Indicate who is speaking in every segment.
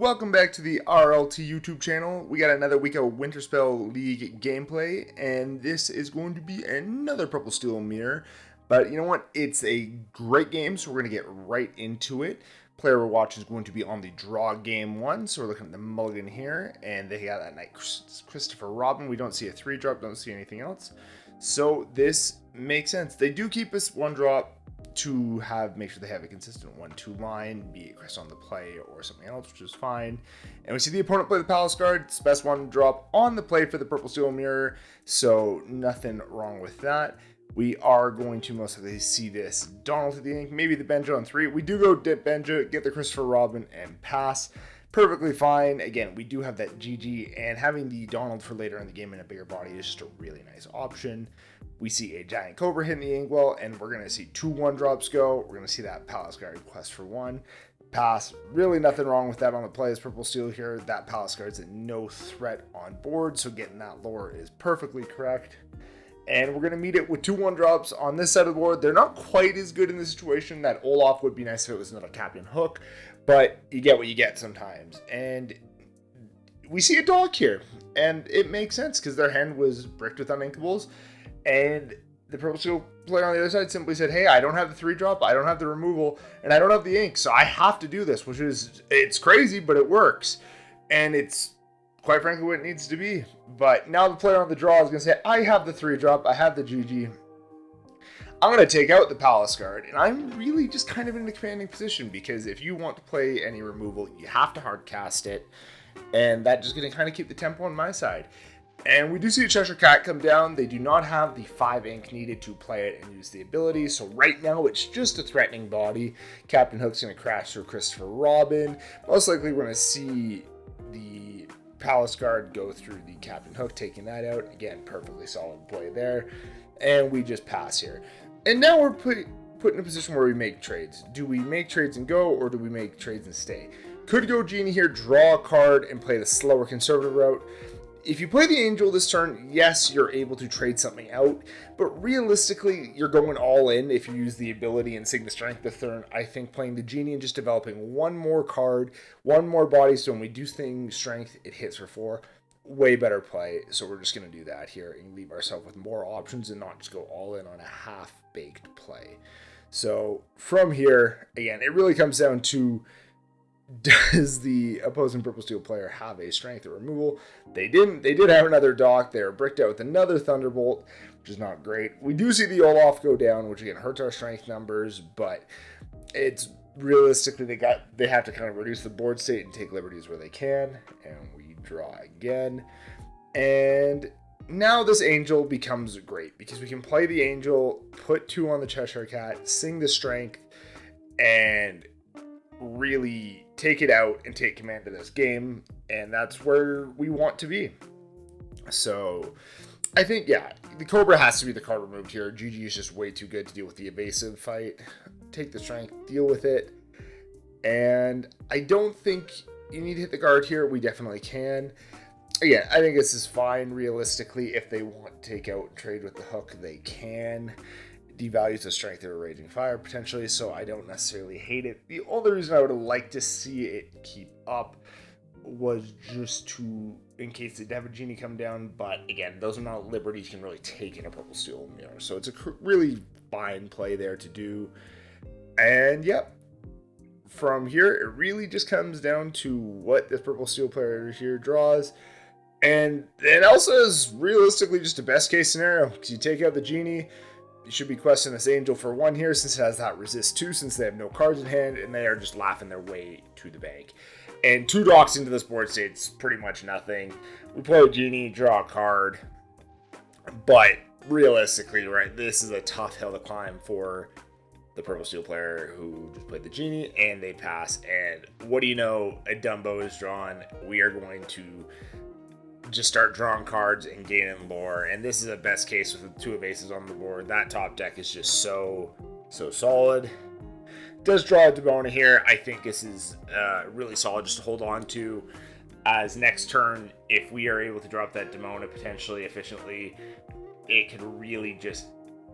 Speaker 1: Welcome back to the RLT YouTube channel. We got another week of Winterspell League gameplay, and this is going to be another Purple Steel Mirror. But you know what? It's a great game, so we're going to get right into it. Player we're watching is going to be on the draw game 1, so we're looking at the mulligan here, and they got that knight Christopher Robin. We don't see a 3-drop, don't see anything else. So this makes sense. They do keep us 1-drop to make sure they have a consistent 1-2 line, be it Chris on the play or something else, which is fine. And we see the opponent play the Palace Guard. It's the best 1-drop on the play for the Purple Steel Mirror, so nothing wrong with that. We are going to most likely see this Donald to the ink, maybe the Benja on 3. We do go dip Benja, get the Christopher Robin, and pass. Perfectly fine. Again, we do have that GG, and having the Donald for later in the game in a bigger body is just a really nice option. We see a Giant Cobra hitting the Inkwell, and we're going to see 2 1-drops go. We're going to see that Palace Guard quest for 1. Pass. Really nothing wrong with that on the play as Purple Steel here. That Palace Guard's a no threat on board, so getting that lore is perfectly correct. And we're going to meet it with 2 1-drops on this side of the board. They're not quite as good in this situation. That Olaf would be nice if it was another Captain Hook, but you get what you get sometimes. And we see a dog here, and it makes sense because their hand was bricked with uninkables. And the Purple Steel player on the other side simply said, hey, I don't have the 3-drop, I don't have the removal, and I don't have the ink, so I have to do this, which is, it's crazy, but it works. And it's quite frankly what it needs to be. But now the player on the draw is going to say, I have the 3-drop, I have the GG. I'm going to take out the Palace Guard, and I'm really just kind of in a commanding position, because if you want to play any removal, you have to hard cast it, and that's just going to kind of keep the tempo on my side. And we do see a Cheshire Cat come down. They do not have the 5 ink needed to play it and use the ability, so right now it's just a threatening body. Captain Hook's going to crash through Christopher Robin. Most likely we're going to see the Palace Guard go through the Captain Hook, taking that out. Again, perfectly solid play there. And we just pass here. And now we're put in a position where we make trades. Do we make trades and go, or do we make trades and stay? Could go Genie here, draw a card, and play the slower conservative route. If you play the Angel this turn, yes, you're able to trade something out, but realistically, you're going all in if you use the ability and Sigma Strength this turn. I think playing the Genie and just developing 1 more card, 1 more body, so when we do things Strength, it hits for 4. Way better play, so we're just going to do that here and leave ourselves with more options and not just go all in on a half-baked play. So from here, again, it really comes down to, does the opposing Purple Steel player have a Strength or removal? They didn't. They did have another dock. They were bricked out with another Thunderbolt, which is not great. We do see the Olaf go down, which again hurts our Strength numbers, but it's realistically they have to kind of reduce the board state and take liberties where they can. And we draw again. And now this Angel becomes great because we can play the Angel, put 2 on the Cheshire Cat, sing the Strength, and really take it out and take command of this game, and that's where we want to be. So I think, yeah, the Cobra has to be the card removed here. GG is just way too good to deal with the evasive fight. Take the Strength, deal with it, and I don't think you need to hit the guard here. We definitely can. Again, I think this is fine realistically. If they want to take out and trade with the Hook, they can. Devalues the Strength of a Raging Fire potentially, so I don't necessarily hate it. The only reason I would have liked to see it keep up was just to, in case the Devil Genie come down, but again, those are not liberties you can really take in a Purple Steel Mirror, so it's a really fine play there to do. And yep, from here, it really just comes down to what this Purple Steel player here draws. And it also is realistically just a best case scenario, because you take out the Genie, you should be questing this Angel for 1 here since it has that resist 2, since they have no cards in hand, and they are just laughing their way to the bank. And 2 docks into this board state's pretty much nothing. We play a Genie, draw a card, but realistically, right, this is a tough hill to climb for the Purple Steel player who just played the Genie, and they pass, and what do you know, a Dumbo is drawn. We are going to just start drawing cards and gaining lore, and this is a best case with 2 evasives on the board. That top deck is just so solid. Does draw a Demona here. I think this is really solid just to hold on to, as next turn, if we are able to drop that Demona potentially efficiently, it could really just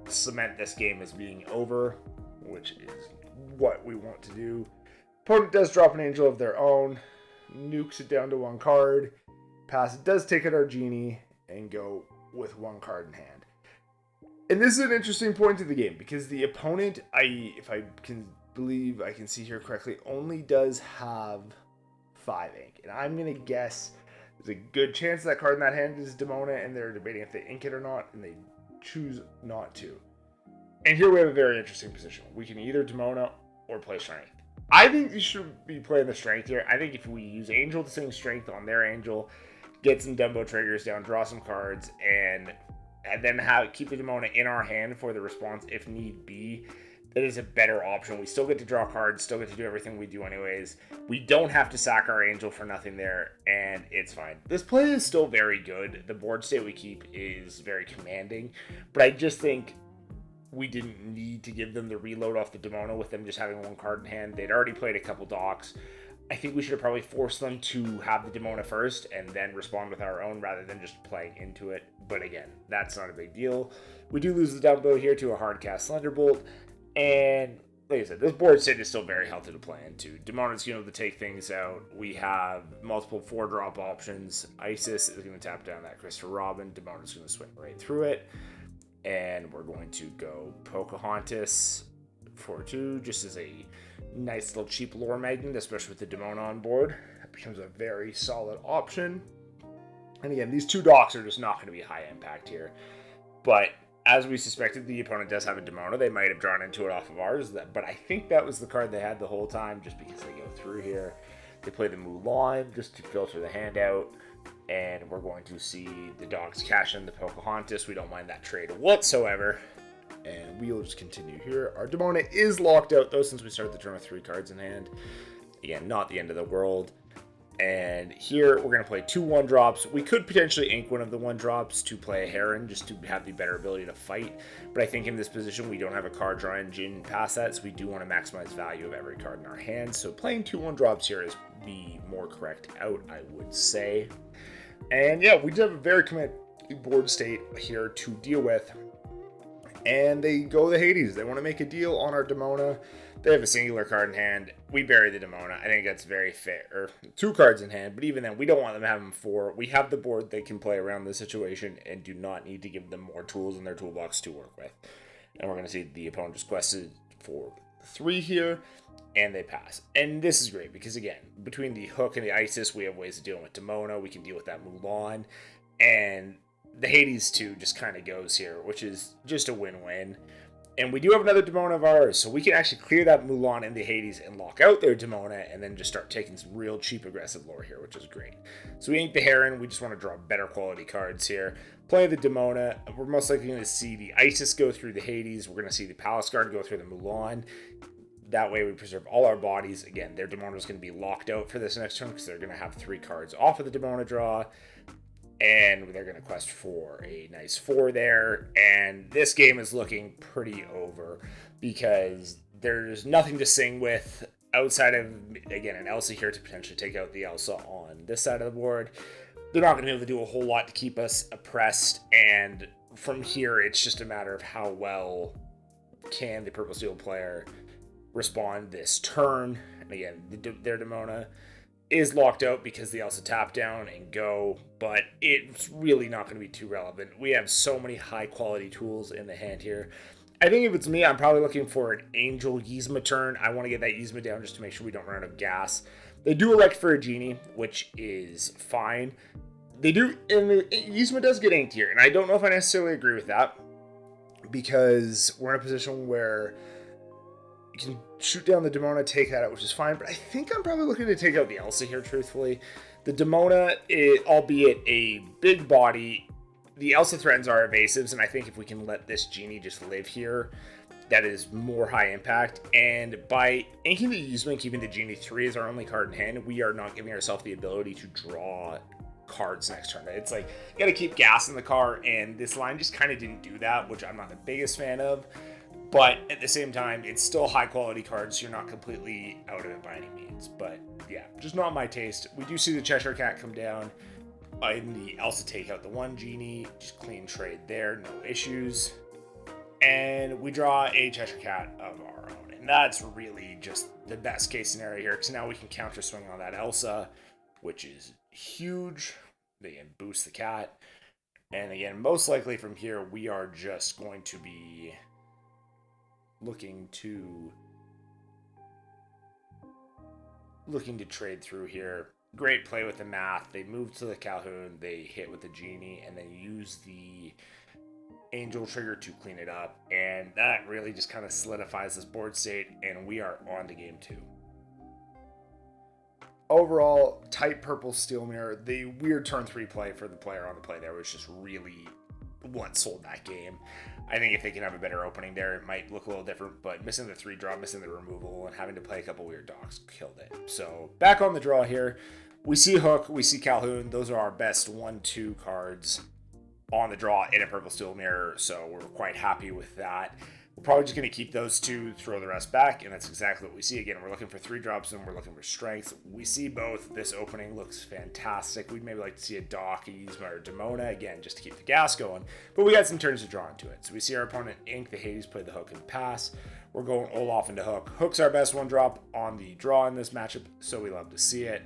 Speaker 1: cement this game as being over, which is what we want to do. Opponent does drop an Angel of their own. nukes it down to 1 card. Pass does take out our genie and go with 1 card in hand. And this is an interesting point to the game because the opponent, if I can believe I can see here correctly, only does have 5 ink. And I'm going to guess there's a good chance that card in that hand is Demona, and they're debating if they ink it or not, and they choose not to. And here we have a very interesting position. We can either Demona or play Strength. I think you should be playing the Strength here. I think if we use Angel to sing Strength on their Angel, get some Dumbo triggers down, draw some cards, and then keep the Demona in our hand for the response if need be, that is a better option. We still get to draw cards, still get to do everything we do anyways. We don't have to sack our Angel for nothing there, and it's fine. This play is still very good. The board state we keep is very commanding, but I just think we didn't need to give them the reload off the Demona with them just having 1 card in hand. They'd already played a couple docks. I think we should have probably forced them to have the Demona first and then respond with our own rather than just playing into it. But again, that's not a big deal. We do lose the Dumbo here to a hard cast Thunderbolt. And like I said, this board state is still very healthy to play into. Demona's going to be able to take things out. We have multiple 4-drop options. Isis is going to tap down that Christopher Robin. Demona's going to swing right through it. And we're going to go Pocahontas for 2, just as a nice little cheap lore magnet, especially with the Demona on board. It becomes a very solid option. And again, these 2 docks are just not going to be high impact here. But as we suspected, the opponent does have a Demona. They might have drawn into it off of ours, but I think that was the card they had the whole time, just because they go through here. They play the Mulan just to filter the hand out. And we're going to see the dogs cash in the Pocahontas. We don't mind that trade whatsoever. And we'll just continue here. Our Demona is locked out, though, since we started the turn with 3 cards in hand. Again, not the end of the world. And here, we're going to play 2 1-drops. We could potentially ink one of the 1-drops to play a Heron, just to have the better ability to fight. But I think in this position, we don't have a card draw engine past that, so we do want to maximize value of every card in our hand. So playing 2 1-drops here is the more correct out, I would say. And yeah, we do have a very commanding board state here to deal with. And they go the Hades. They want to make a deal on our Demona. They have a singular card in hand. We bury the Demona. I think that's very fair. Or 2 cards in hand, but even then, we don't want them having 4. We have the board they can play around the situation and do not need to give them more tools in their toolbox to work with. And we're going to see the opponent just quested for 3 here, and they pass. And this is great because, again, between the Hook and the Isis, we have ways of dealing with Demona. We can deal with that Mulan. And the Hades 2 just kind of goes here, which is just a win-win. And we do have another Demona of ours, so we can actually clear that Mulan and the Hades and lock out their Demona and then just start taking some real cheap aggressive lore here, which is great. So we ink the Heron. We just want to draw better quality cards here. Play the Demona. We're most likely going to see the Isis go through the Hades. We're going to see the Palace Guard go through the Mulan. That way we preserve all our bodies. Again, their Demona is going to be locked out for this next turn because they're going to have 3 cards off of the Demona draw. And they're going to quest for a nice 4 there. And this game is looking pretty over because there's nothing to sing with outside of, again, an Elsa here to potentially take out the Elsa on this side of the board. They're not going to be able to do a whole lot to keep us oppressed. And from here, it's just a matter of how well can the Purple Steel player respond this turn. And again, their Demona is locked out because the Elsa tap down and go, but it's really not going to be too relevant. We have so many high quality tools in the hand here. I think if it's me, I'm probably looking for an Angel Yzma turn. I want to get that Yzma down just to make sure we don't run out of gas. They do elect for a Genie, which is fine. They do, and the Yzma does get inked here, and I don't know if I necessarily agree with that because we're in a position where you can shoot down the Demona, take that out, which is fine, but I think I'm probably looking to take out the Elsa here, truthfully. The Demona, albeit a big body, the Elsa threatens are evasives, and I think if we can let this Genie just live here, that is more high impact. And by inking the Yzma and keeping the Genie 3 as our only card in hand, we are not giving ourselves the ability to draw cards next turn. It's like, you gotta keep gas in the car, and this line just kind of didn't do that, which I'm not the biggest fan of. But at the same time, it's still high quality cards, so you're not completely out of it by any means. But yeah, just not my taste. We do see the Cheshire Cat come down. And the Elsa take out the 1 Genie. Just clean trade there, no issues. And we draw a Cheshire Cat of our own. And that's really just the best case scenario here, because now we can counter swing on that Elsa which is huge. They can boost the cat. And again, most likely from here, we are just going to be looking to trade through here. Great play with the math. They move to the Calhoun, they hit with the Genie, and then use the Angel trigger to clean it up. And that really just kind of solidifies this board state, and we are on to game 2. Overall, tight purple steel mirror. The weird turn 3 play for the player on the play there was just really what sold that game. I think if they can have a better opening there, it might look a little different, but missing the 3 drop, missing the removal, and having to play a couple weird docks killed it. So back on the draw here, we see Hook, we see Calhoun. Those are our best 1-2 cards on the draw in a purple steel mirror, so we're quite happy with that. We're probably just going to keep those 2, throw the rest back, and that's exactly what we see. Again, we're looking for 3 drops and we're looking for strength. We see both. This opening looks fantastic. We'd maybe like to see a dock, a Yzma, or Demona, again, just to keep the gas going. But we got some turns to draw into it. So we see our opponent ink the Hades, play the Hook, and pass. We're going Olaf into Hook. Hook's our best 1 drop on the draw in this matchup, so we love to see it.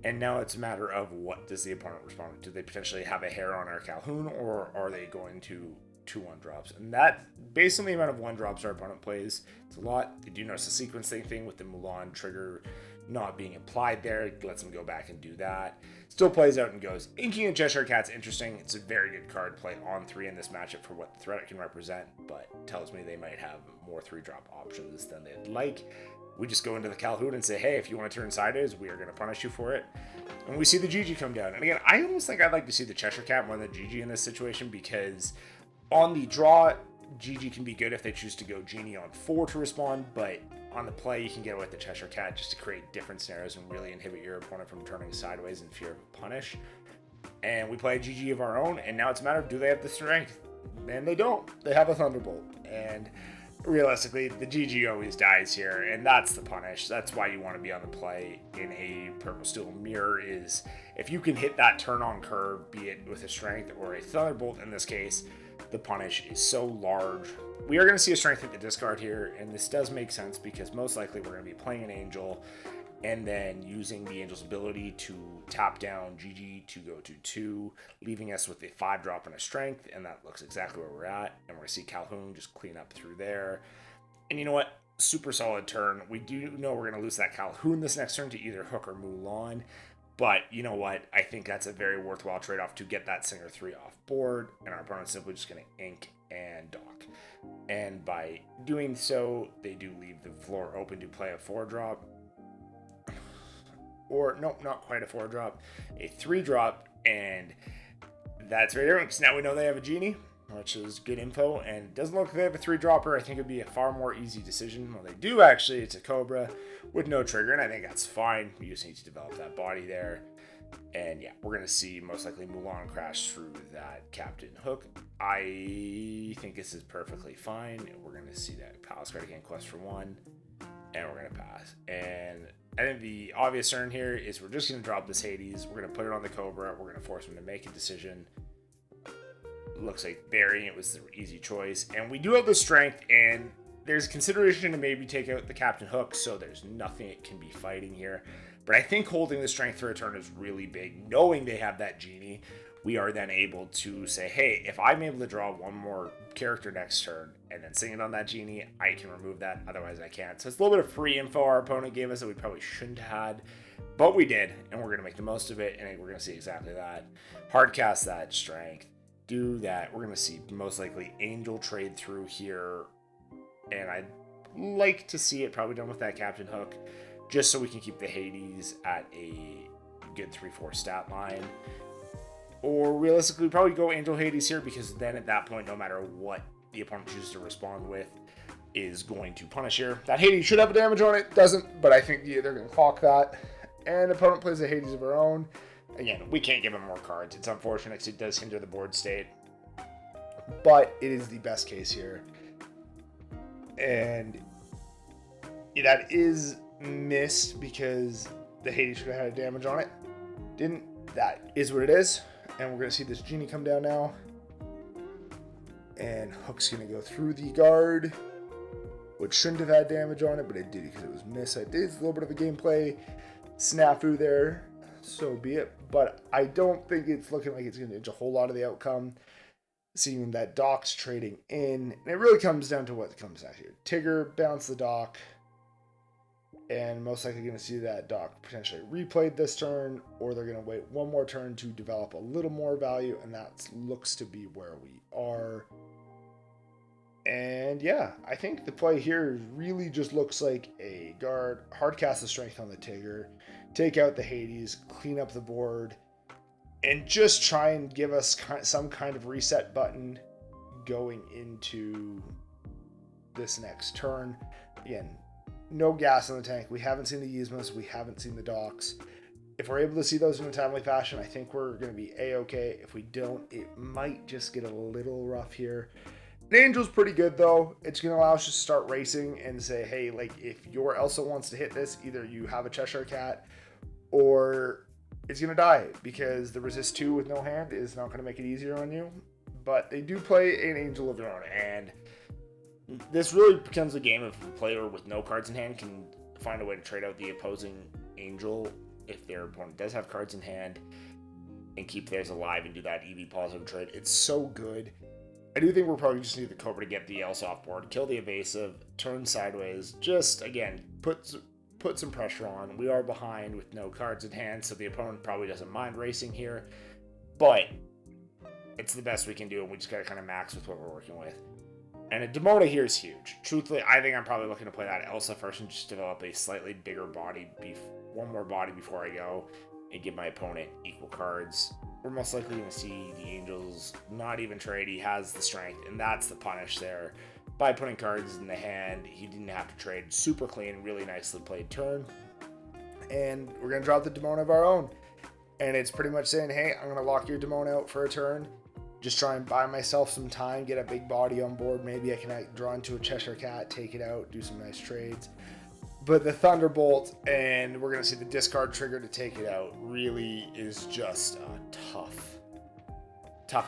Speaker 1: And now it's a matter of what does the opponent respond to. Do they potentially have a hair on our Calhoun, or are they going to 2 1-drops? And that, based on the amount of 1-drops our opponent plays, it's a lot. They do notice the sequencing thing with the Mulan trigger not being applied there. It lets them go back and do that. Still plays out and goes. Inking a Cheshire Cat's interesting. It's a very good card to play on 3 in this matchup for what the threat it can represent, but tells me they might have more 3-drop options than they'd like. We just go into the Calhoun and say, hey, if you want to turn sideways, we are going to punish you for it. And we see the GG come down. And again, I almost think I'd like to see the Cheshire Cat more than the GG in this situation, because on the draw, GG can be good if they choose to go Genie on 4 to respond, but on the play, you can get away with the Cheshire Cat just to create different scenarios and really inhibit your opponent from turning sideways in fear of a punish. And we play a GG of our own, and now it's a matter of, do they have the strength? And they don't. They have a Thunderbolt. And realistically, the GG always dies here, and that's the punish. That's why you want to be on the play in a purple steel mirror, is if you can hit that turn on curve, be it with a strength or a Thunderbolt in this case, the punish is so large. We are going to see a strength at the discard here, and this does make sense because most likely we're going to be playing an Angel and then using the Angel's ability to tap down GG to go to 2, leaving us with a 5-drop and a strength, and that looks exactly where we're at. And we're going to see Calhoun just clean up through there. And you know what? Super solid turn. We do know we're going to lose that Calhoun this next turn to either Hook or Mulan. But you know what? I think that's a very worthwhile trade-off to get that Singer 3 off board, and our opponent's simply just going to ink and dock. And by doing so, they do leave the floor open to play a 4-drop. Or, nope, not quite a 4-drop, a 3-drop, and that's very different, because now we know they have a Genie, which is good info, and it doesn't look like they have a 3-dropper. I think it'd be a far more easy decision. Well, they do actually. It's a Cobra with no trigger, and I think that's fine. We just need to develop that body there. And yeah, we're going to see most likely Mulan crash through that Captain Hook. I think this is perfectly fine. We're going to see that Palace card again, quest for 1, and we're going to pass. And I think the obvious turn here is we're just going to drop this Hades. We're going to put it on the Cobra. We're going to force him to make a decision. Looks like burying it was the easy choice. And we do have the strength, and there's consideration to maybe take out the Captain Hook, so there's nothing it can be fighting here. But I think holding the strength for a turn is really big. Knowing they have that Genie, we are then able to say, hey, if I'm able to draw 1 more character next turn and then sing it on that Genie, I can remove that. Otherwise, I can't. So it's a little bit of free info our opponent gave us that we probably shouldn't have had. But we did, and we're going to make the most of it, and we're going to see exactly that. Hardcast that strength. Do that. We're going to see most likely Angel trade through here, and I'd like to see it probably done with that Captain Hook, just so we can keep the Hades at a good 3-4 stat line. Or realistically, probably go Angel Hades here, because then at that point, no matter what the opponent chooses to respond with, is going to punish here. That Hades should have a damage on it. Doesn't, but I think they're going to clock that. And opponent plays a Hades of her own. Again, we can't give him more cards. It's unfortunate because it does hinder the board state. But it is the best case here. And that is missed because the Hades should have had a damage on it. Didn't. That is what it is. And we're going to see this Genie come down now. And Hook's going to go through the guard, which shouldn't have had damage on it, but it did because it was missed. It's a little bit of a gameplay snafu there. so be it. But I don't think it's looking like it's going to change a whole lot of the outcome. Seeing that Doc's trading in, and it really comes down to what comes out here. Tigger bounce the Doc, and most likely going to see that Doc potentially replayed this turn, or they're going to wait one more turn to develop a little more value, and that looks to be where we are. And yeah, I think the play here really just looks like a guard, hard cast the strength on the Tigger, take out the Hades, clean up the board, and just try and give us some kind of reset button going into this next turn. Again, no gas in the tank. We haven't seen the Yzmas. We haven't seen the Docs. If we're able to see those in a timely fashion, I think we're going to be A-okay. If we don't, it might just get a little rough here. The Angel's pretty good, though. It's going to allow us to start racing and say, hey, like, if your Elsa wants to hit this, either you have a Cheshire Cat or it's going to die, because the resist 2 with no hand is not going to make it easier on you. But they do play an Angel of their own, and
Speaker 2: this really becomes a game if a player with no cards in hand can find a way to trade out the opposing Angel if their opponent does have cards in hand and keep theirs alive and do that EV positive trade. It's so good. I do think we'll probably just need the Cobra to get the Elsa off board, kill the evasive, turn sideways, just, again, put some pressure on. We are behind with no cards in hand, so the opponent probably doesn't mind racing here, but it's the best we can do, and we just got to kind of max with what we're working with. And a Demona here is huge. Truthfully, I think I'm probably looking to play that Elsa first and just develop a slightly bigger body, one more body before I go, and give my opponent equal cards. We're most likely going to see the Angels not even trade. He has the strength, and that's the punish there. By putting cards in the hand, he didn't have to trade. Super clean, really nicely played turn.
Speaker 1: And we're going to drop the Demona of our own. And it's pretty much saying, hey, I'm going to lock your Demona out for a turn. Just try and buy myself some time, get a big body on board. Maybe I can draw into a Cheshire Cat, take it out, do some nice trades. But the Thunderbolt, and we're going to see the discard trigger to take it out, really is just a tough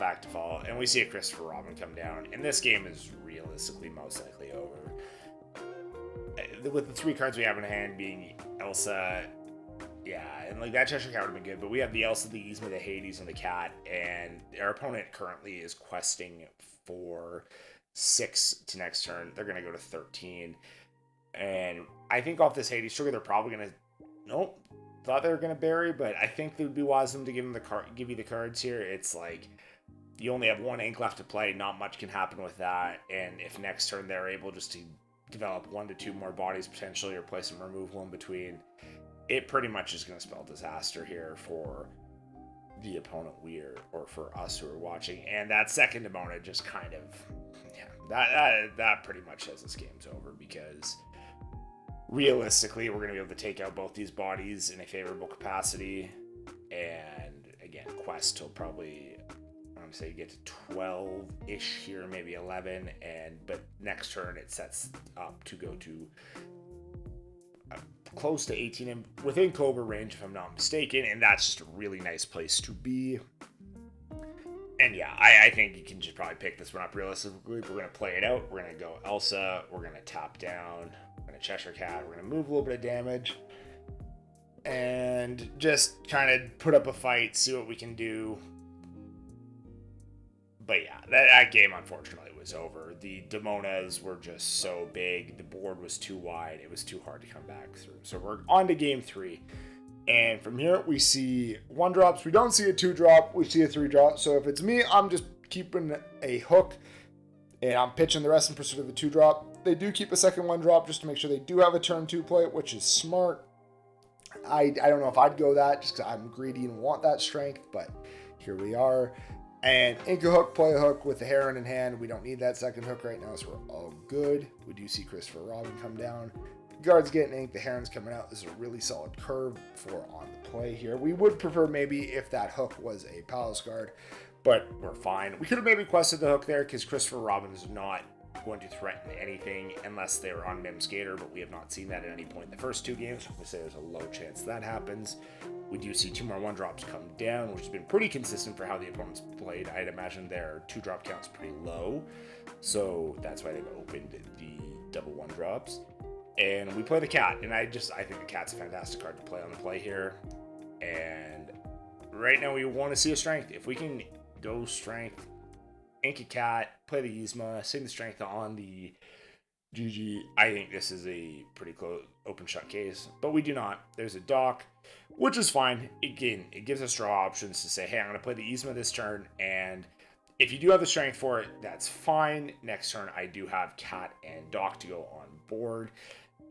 Speaker 1: act to follow. And we see a Christopher Robin come down. And this game is realistically most likely over. With the 3 cards we have in hand being Elsa, yeah, and like that Cheshire Cat would have been good. But we have the Elsa, the Yzma, the Hades, and the Cat. And our opponent currently is questing for 6 to next turn. They're going to go to 13. And I think off this Hades trigger, they're probably going to... Nope. Thought they were going to bury, but I think it would be wise of them to give you the cards here. It's like, you only have 1 ink left to play. Not much can happen with that. And if next turn they're able just to develop 1 to 2 more bodies potentially, or play some removal in between, it pretty much is going to spell disaster here for the opponent or for us who are watching. And that second Demona just kind of... Yeah, that pretty much says this game's over, because... realistically, we're going to be able to take out both these bodies in a favorable capacity. And again, quest till probably, I'm going to say, get to 12-ish here, maybe 11. But next turn, it sets up to go to close to 18 and within Cobra range, if I'm not mistaken. And that's just a really nice place to be. And yeah, I think you can just probably pick this one up realistically. We're going to play it out. We're going to go Elsa. We're going to tap down. We're going to Cheshire Cat. We're going to move a little bit of damage. And just kind of put up a fight, see what we can do. But yeah, that game unfortunately was over. The Demonas were just so big. The board was too wide. It was too hard to come back through. So we're on to game 3. And from here, we see 1-drops. We don't see a 2-drop. We see a 3-drop. So if it's me, I'm just keeping a hook. And I'm pitching the rest in pursuit of the 2-drop. They do keep a second 1-drop just to make sure they do have a turn 2 play, which is smart. I don't know if I'd go that just because I'm greedy and want that strength. But here we are. And ink a hook, play a hook with the Heron in hand. We don't need that second hook right now, so we're all good. We do see Christopher Robin come down. Guard's getting inked, the Heron's coming out. This is a really solid curve for on the play here. We would prefer maybe if that hook was a Palace Guard, but we're fine. We could have maybe quested the hook there because Christopher Robin is not going to threaten anything unless they're on Mim Skater, but we have not seen that at any point in the first 2 games. We say there's a low chance that happens. We do see 2 more 1-drops come down, which has been pretty consistent for how the opponents played. I'd imagine their 2-drop count's pretty low, so that's why they've opened the double 1-drops. And we play the Cat, and I think the Cat's a fantastic card to play on the play here. And
Speaker 2: right now we want to see a strength. If we can go strength, ink a cat, play the Yzma, sing the strength on the GG, I think this is a pretty close open shut case, but we do not. There's a dock, which is fine. Again, it gives us draw options to say, hey, I'm going to play the Yzma this turn, and if you do have the strength for it, that's fine. Next turn, I do have cat and dock to go on board,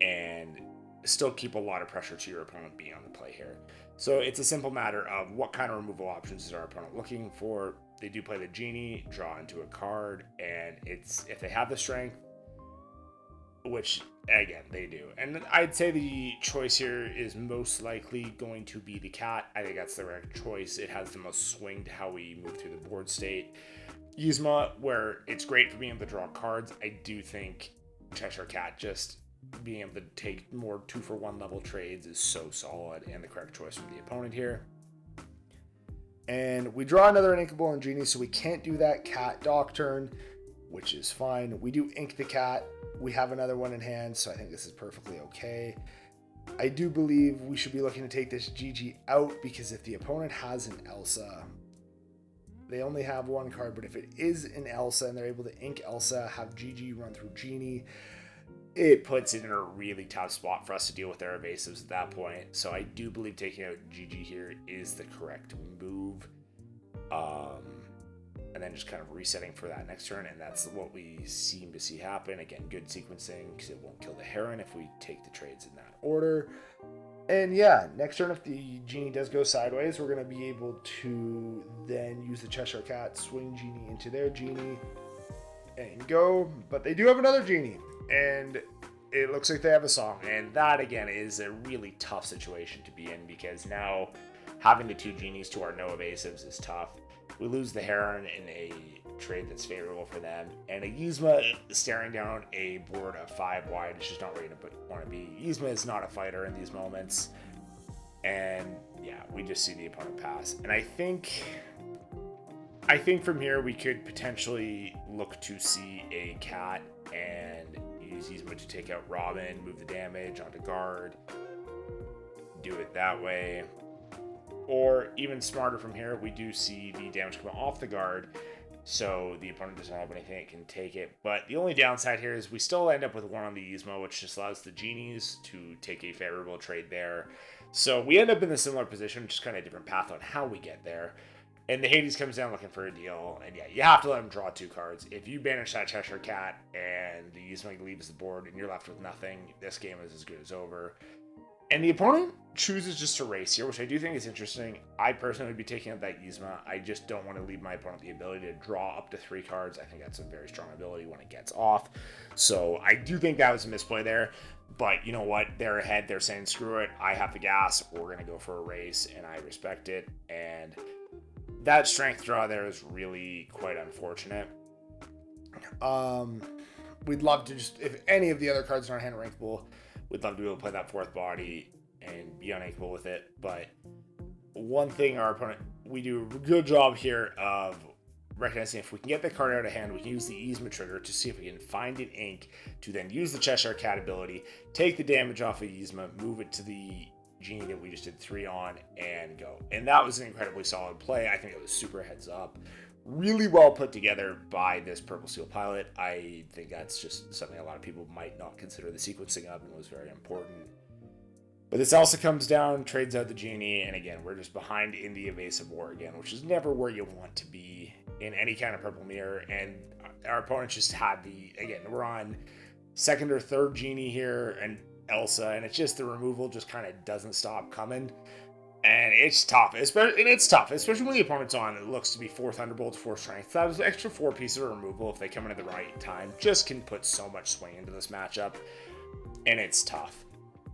Speaker 2: and still keep a lot of pressure to your opponent being on the play here. So it's a simple matter of what kind of removal options is our opponent looking for. They do play the Genie, draw into a card, and it's if they have the strength, which again they do, and I'd say the choice here is most likely going to be the cat. I think that's the right choice. It has the most swing to how we move through the board state. Yzma, where it's great for being able to draw cards, I do think Cheshire Cat just being able to take more 2-for-1 level trades is so solid and the correct choice from the opponent here. And we draw another Inkable and Genie, so we can't do that cat dock turn, which is fine. We do ink the cat. We have another one in hand, so I think this is perfectly okay. I do believe we should be looking to take this GG out, because if the opponent has an Elsa, they only have one card, but if it is an Elsa and they're able to ink Elsa, have GG run through Genie, it puts it in a really tough spot for us to deal with their evasives at that point. So I do believe taking out GG here is the correct move. And then just kind of resetting for that next turn, and that's what we seem to see happen. Again, good sequencing, because it won't kill the Heron if we take the trades in that order. And yeah, next turn, if the Genie does go sideways, we're going to be able to then use the Cheshire Cat, swing Genie into their Genie, and go. But they do have another Genie, and it looks like they have a song. And that, again, is a really tough situation to be in, because now having the two Genies to our no evasives is tough. We lose the Heron in a trade that's favorable for them, and a Yzma staring down a board of 5 wide is just not where you want to be. Yzma is not a fighter in these moments, and yeah, we just see the opponent pass. And I think from here we could potentially look to see a cat and use Yzma to take out Robin, move the damage onto guard, do it that way. Or even smarter from here, we do see the damage come off the guard, so the opponent doesn't have anything that can take it. But the only downside here is we still end up with one on the Yzma, which just allows the Genies to take a favorable trade there. So we end up in a similar position, just kind of a different path on how we get there. And the Hades comes down looking for a deal, and yeah, you have to let him draw 2 cards. If you banish that Cheshire Cat and the Yzma leaves the board and you're left with nothing, this game is as good as over. And the opponent chooses just to race here, which I do think is interesting. I personally would be taking up that Yzma. I just don't want to leave my opponent the ability to draw up to 3 cards. I think that's a very strong ability when it gets off. So I do think that was a misplay there. But you know what? They're ahead. They're saying, screw it. I have the gas. We're going to go for a race, and I respect it. And that strength draw there is really quite unfortunate. We'd love to just, if any of the other cards in our hand are rankable, we'd love to be able to play that 4th body and be unequal with it. But one thing our opponent, we do a good job here of recognizing if we can get the card out of hand, we can use the Yzma trigger to see if we can find an ink to then use the Cheshire Cat ability, take the damage off of Yzma, move it to the Genie that we just did 3 on, and go. And that was an incredibly solid play. I think it was super heads up. Really well put together by this Purple Steel pilot. I think that's just something a lot of people might not consider the sequencing of, and was very important. But this also comes down, trades out the Genie, and again, we're just behind in the evasive war again, which is never where you want to be in any kind of Purple Mirror. And our opponent just had again, we're on 2nd or 3rd Genie here, and Elsa, and it's just the removal just kind of doesn't stop coming. And it's tough, especially when the opponent's on, it looks to be 4 Thunderbolts, 4 Strength. That was extra 4 pieces of removal, if they come in at the right time, just can put so much swing into this matchup, and it's tough.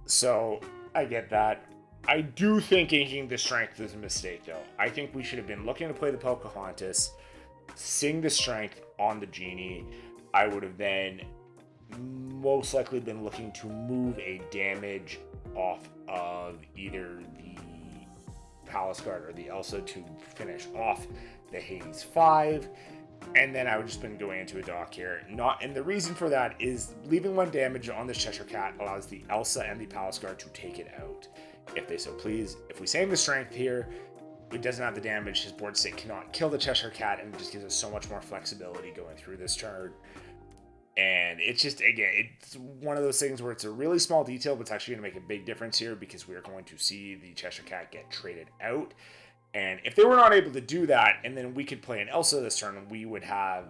Speaker 2: So, I get that. I do think inking the Strength is a mistake, though. I think we should have been looking to play the Pocahontas, sing the Strength on the Genie. I would have then most likely been looking to move a damage off of either the Palace Guard or the Elsa to finish off the Hades 5, and then I would just been going into a dock here. And the reason for that is leaving 1 damage on the Cheshire Cat allows the Elsa and the Palace Guard to take it out if they so please. If we save the Strength here, it doesn't have the damage. His board state cannot kill the Cheshire Cat, and it just gives us so much more flexibility going through this turn. And it's just, again, it's one of those things where it's a really small detail, but it's actually going to make a big difference here because we are going to see the Cheshire Cat get traded out. And if they were not able to do that, and then we could play an Elsa this turn, we would have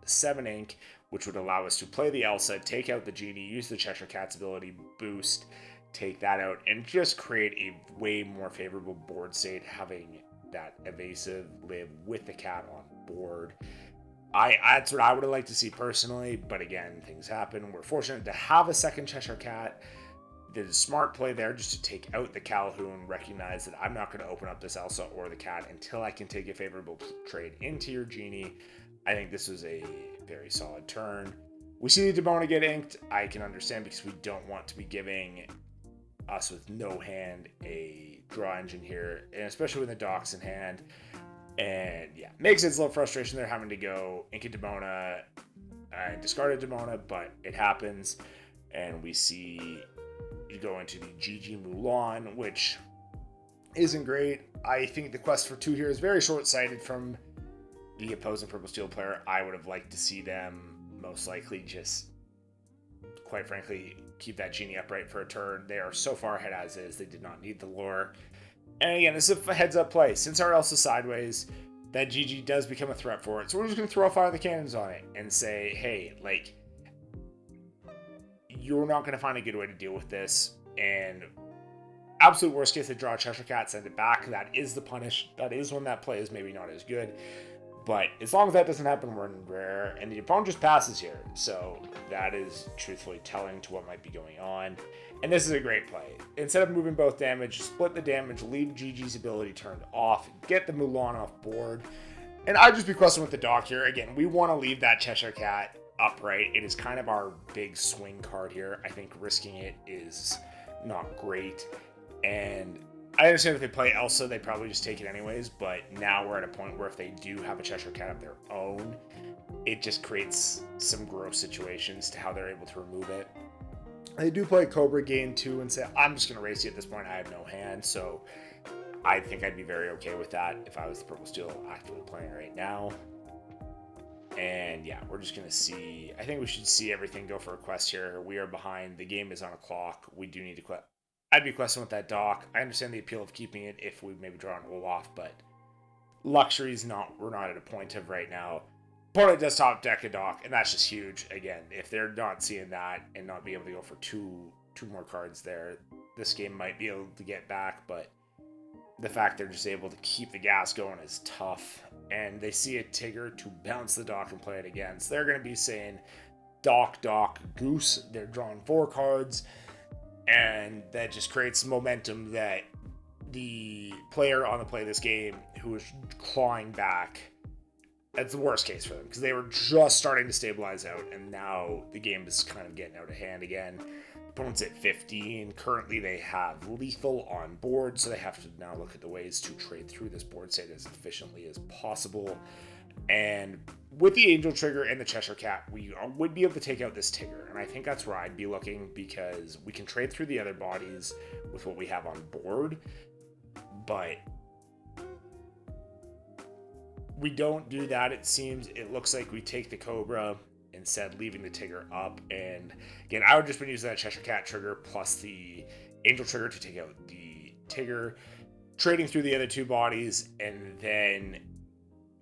Speaker 2: 7 ink, which would allow us to play the Elsa, take out the Genie, use the Cheshire Cat's ability boost, take that out, and just create a way more favorable board state, having that evasive live with the cat on board. That's what I would have liked to see personally, but again, things happen. We're fortunate to have a second Cheshire Cat. There's a smart play there just to take out the Calhoun, recognize that I'm not going to open up this Elsa or the cat until I can take a favorable trade into your Genie. I think this was a very solid turn. We see the Demona get inked. I can understand because we don't want to be giving us with no hand a draw engine here, and especially with the docks in hand. And yeah, makes it a little frustration. They're having to go ink a Demona and discard a Demona, but it happens. And we see you go into the GG Mulan, which isn't great. I think the quest for 2 here is very short-sighted from the opposing Purple Steel player. I would have liked to see them most likely just, quite frankly, keep that Genie upright for a turn. They are so far ahead as is. They did not need the lore. And again, this is a heads-up play. Since our Elsa sideways, that GG does become a threat for it. So we're just going to throw Fire the Cannons on it and say, hey, like, you're not going to find a good way to deal with this. And absolute worst case, they draw a Cheshire Cat, send it back. That is the punish. That is when that play is maybe not as good. But as long as that doesn't happen, we're in rare. And the opponent just passes here. So that is truthfully telling to what might be going on. And this is a great play. Instead of moving both damage, split the damage, leave GG's ability turned off, get the Mulan off board. And I'd just be questioning with the dock here. Again, we want to leave that Cheshire Cat upright. It is kind of our big swing card here. I think risking it is not great. And I understand if they play Elsa, they probably just take it anyways. But now we're at a point where if they do have a Cheshire Cat of their own, it just creates some gross situations to how they're able to remove it. They do play Cobra Gain 2 and say, I'm just going to race you at this point. I have no hand. So I think I'd be very okay with that if I was the Purple Steel actively playing right now. And yeah, we're just going to see. I think we should see everything go for a quest here. We are behind. The game is on a clock. We do need to quest. I'd be questing with that dock. I understand the appeal of keeping it if we maybe draw an Olaf, but luxury's not. We're not at a point of right now. Opponent does top deck a dock, and that's just huge. Again, if they're not seeing that and not being able to go for two more cards there, this game might be able to get back, but the fact they're just able to keep the gas going is tough. And they see a Tigger to bounce the dock and play it again. So they're going to be saying dock, goose. They're drawing 4 cards, and that just creates momentum that the player on the play of this game who is clawing back, that's the worst case for them because they were just starting to stabilize out, and now the game is kind of getting out of hand again. Opponent's at 15. Currently, they have lethal on board, so they have to now look at the ways to trade through this board state as efficiently as possible. And with the Angel Trigger and the Cheshire Cat, we would be able to take out this Tigger, and I think that's where I'd be looking because we can trade through the other bodies with what we have on board, but we don't do that. It looks like we take the Cobra instead, leaving the Tigger up. And again, I would just been using that Cheshire Cat trigger plus the Angel Trigger to take out the Tigger, trading through the other 2 bodies, and then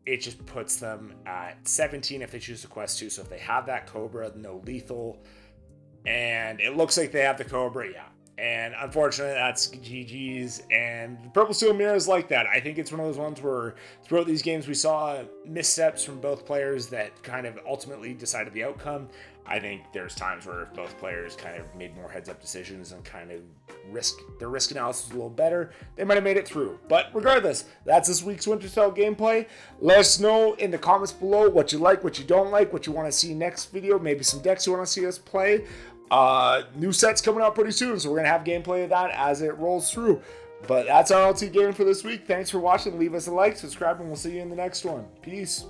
Speaker 2: it just puts them at 17 if they choose to quest 2. So if they have that Cobra, no lethal, and it looks like they have the Cobra, yeah. And unfortunately, that's GG's. And Purple Steel Mirror is like that. I think it's one of those ones where throughout these games we saw missteps from both players that kind of ultimately decided the outcome. I think there's times where if both players kind of made more heads-up decisions and kind of their risk analysis a little better, they might have made it through. But regardless, that's this week's Winterspell gameplay. Let us know in the comments below what you like, what you don't like, what you want to see next video, maybe some decks you want to see us play. New sets coming out pretty soon, so we're gonna have gameplay of that as it rolls through. But that's our LT Gaming for this week. Thanks for watching. Leave us a like, subscribe, and we'll see you in the next one. Peace.